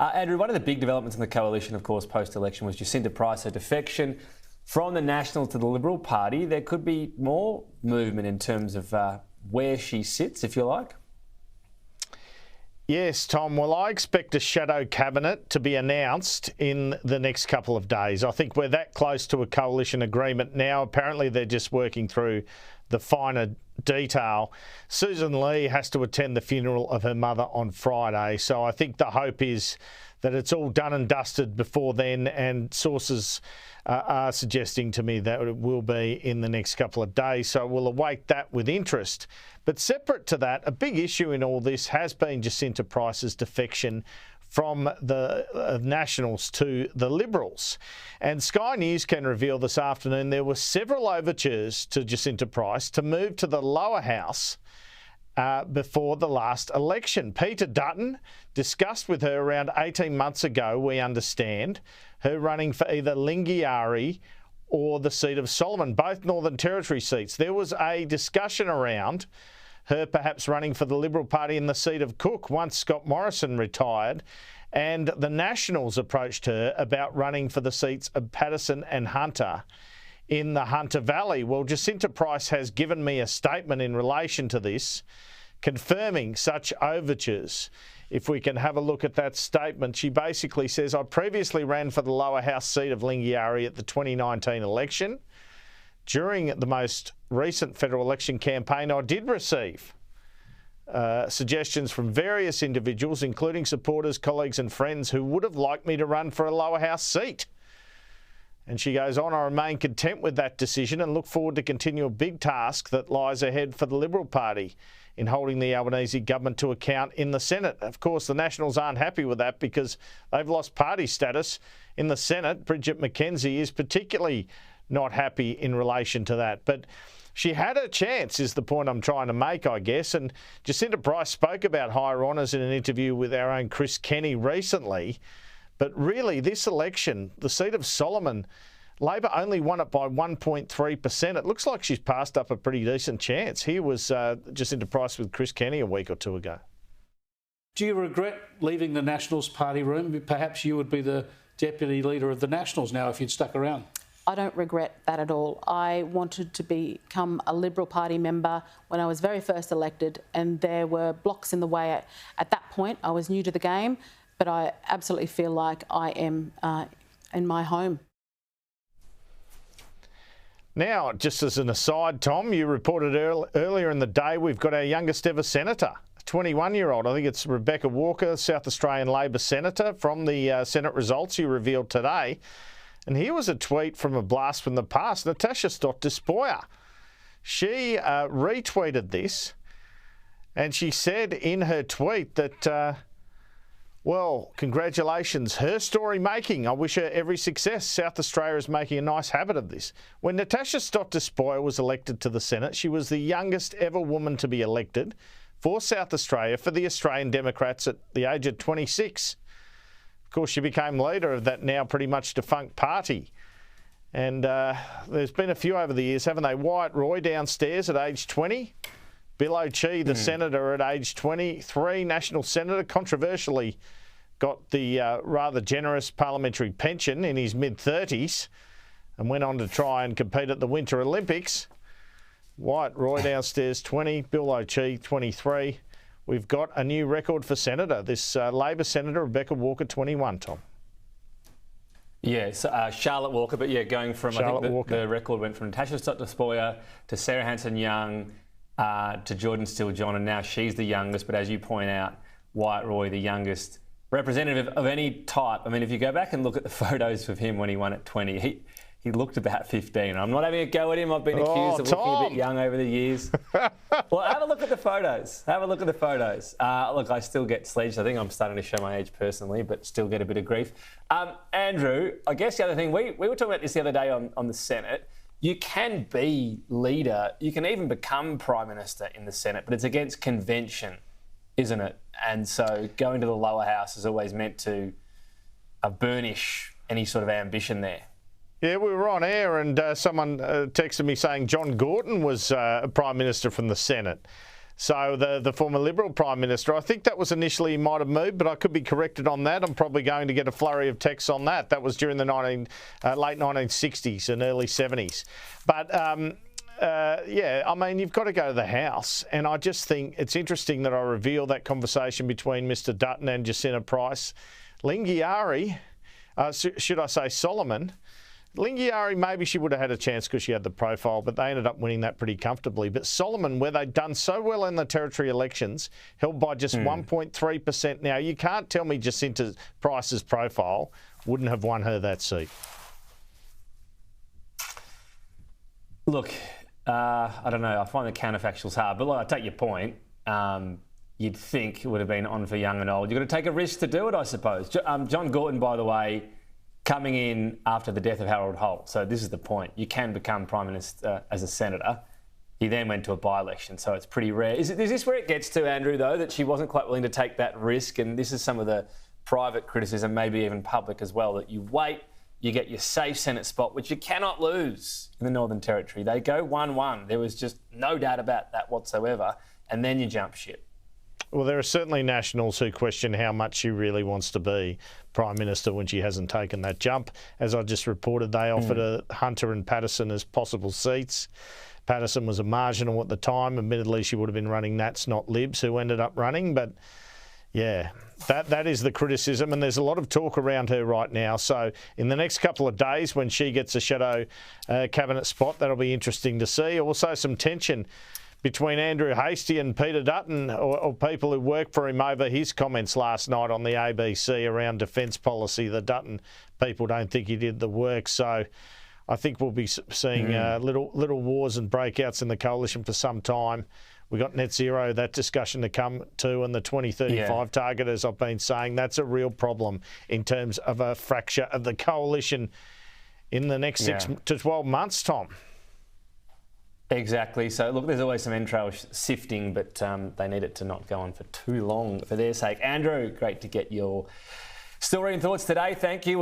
Andrew, one of the big developments in the coalition, of course, post-election was Jacinta Price, her defection from the National to the Liberal Party. There could be more movement in terms of where she sits, if you like. Yes, Tom. Well, I expect a shadow cabinet to be announced in the next couple of days. I think we're that close to a coalition agreement now. Apparently, they're just working through the finer detail. Susan Lee has to attend the funeral of her mother on Friday, so I think the hope is that it's all done and dusted before then, and sources are suggesting to me that it will be in the next couple of days, so we'll await that with interest. But separate to that, a big issue in all this has been Jacinta Price's defection from the Nationals to the Liberals. And Sky News can reveal this afternoon there were several overtures to Jacinta Price to move to the lower house before the last election. Peter Dutton discussed with her around 18 months ago, we understand, her running for either Lingiari or the seat of Solomon, both Northern Territory seats. There was a discussion around her perhaps running for the Liberal Party in the seat of Cook once Scott Morrison retired, and the Nationals approached her about running for the seats of Patterson and Hunter in the Hunter Valley. Well, Jacinta Price has given me a statement in relation to this, confirming such overtures. If we can have a look at that statement, she basically says, I previously ran for the lower house seat of Lingiari at the 2019 election. During the most recent federal election campaign, I did receive suggestions from various individuals, including supporters, colleagues and friends who would have liked me to run for a lower house seat. And she goes on, I remain content with that decision and look forward to continue a big task that lies ahead for the Liberal Party in holding the Albanese government to account in the Senate. Of course, the Nationals aren't happy with that because they've lost party status in the Senate. Bridget McKenzie is particularly not happy in relation to that. But she had a chance, is the point I'm trying to make, I guess. And Jacinta Price spoke about higher honours in an interview with our own Chris Kenny recently. But really, this election, the seat of Solomon, Labor only won it by 1.3%. It looks like she's passed up a pretty decent chance. Here was Jacinta Price with Chris Kenny a week or two ago. Do you regret leaving the Nationals party room? Perhaps you would be the deputy leader of the Nationals now if you'd stuck around. I don't regret that at all. I wanted to become a Liberal Party member when I was very first elected, and there were blocks in the way at that point. I was new to the game, but I absolutely feel like I am in my home. Now, just as an aside, Tom, you reported earlier in the day we've got our youngest ever senator, a 21-year-old. I think it's Rebecca Walker, South Australian Labor senator, from the Senate results you revealed today. And here was a tweet from a blast from the past, Natasha Stott-Despoja. She retweeted this, and she said in her tweet that, well, congratulations, her story making. I wish her every success. South Australia is making a nice habit of this. When Natasha Stott-Despoja was elected to the Senate, she was the youngest ever woman to be elected for South Australia for the Australian Democrats at the age of 26. Of course, she became leader of that now pretty much defunct party. And there's been a few over the years, haven't they? Wyatt Roy downstairs at age 20. Bill O'Chee, the senator at age 23, national senator, controversially got the rather generous parliamentary pension in his mid-30s and went on to try and compete at the Winter Olympics. Wyatt Roy downstairs, 20. Bill O'Chee, 23. We've got a new record for senator. This Labor senator, Rebecca Walker, 21, Tom. Yeah, Charlotte Walker, but yeah, going from, I think the record went from Natasha Stott-Despoja to Sarah Hanson-Young to Jordan Steele-John, and now she's the youngest, but as you point out, Wyatt Roy, the youngest representative of any type. I mean, if you go back and look at the photos of him when he won at 20, he looked about 15. I'm not having a go at him. I've been accused of looking a bit young over the years. Well, have a look at the photos. Have a look at the photos. Look, I still get sledged. I think I'm starting to show my age personally, but still get a bit of grief. Andrew, I guess the other thing, we were talking about this the other day on the Senate. You can be leader. You can even become Prime Minister in the Senate, but it's against convention, isn't it? And so going to the lower house is always meant to burnish any sort of ambition there. Yeah, we were on air and someone texted me saying John Gorton was Prime Minister from the Senate. So the former Liberal Prime Minister, I think that was initially he might have moved, but I could be corrected on that. I'm probably going to get a flurry of texts on that. That was during the late 1960s and early 70s. But yeah, I mean, you've got to go to the House. And I just think it's interesting that I reveal that conversation between Mr Dutton and Jacinta Price. Lingiari, should I say Solomon, Lingiari, maybe she would have had a chance because she had the profile, but they ended up winning that pretty comfortably. But Solomon, where they'd done so well in the territory elections, held by just 1.3%. Now, you can't tell me Jacinta Price's profile wouldn't have won her that seat. Look, I don't know. I find the counterfactuals hard, but I take your point. You'd think it would have been on for young and old. You've got to take a risk to do it, I suppose. John Gorton, by the way, coming in after the death of Harold Holt. So this is the point. You can become Prime Minister as a Senator. He then went to a by-election, so it's pretty rare. Is this where it gets to, Andrew, though, that she wasn't quite willing to take that risk? And this is some of the private criticism, maybe even public as well, that you wait, you get your safe Senate spot, which you cannot lose in the Northern Territory. They go 1-1. There was just no doubt about that whatsoever. And then you jump ship. Well, there are certainly Nationals who question how much she really wants to be Prime Minister when she hasn't taken that jump. As I just reported, they offered Hunter and Patterson as possible seats. Patterson was a marginal at the time. Admittedly, she would have been running Nats, not Libs, who ended up running. But, yeah, that is the criticism. And there's a lot of talk around her right now. So in the next couple of days, when she gets a shadow cabinet spot, that'll be interesting to see. Also, some tension between Andrew Hastie and Peter Dutton, or people who work for him, over his comments last night on the ABC around defence policy. The Dutton people don't think he did the work. So I think we'll be seeing little wars and breakouts in the coalition for some time. We got net zero, that discussion to come to, and the 2035 target, as I've been saying, that's a real problem in terms of a fracture of the coalition in the next 6 to 12 months, Tom. Exactly. So, look, there's always some entrail sifting, but they need it to not go on for too long for their sake. Andrew, great to get your story and thoughts today. Thank you.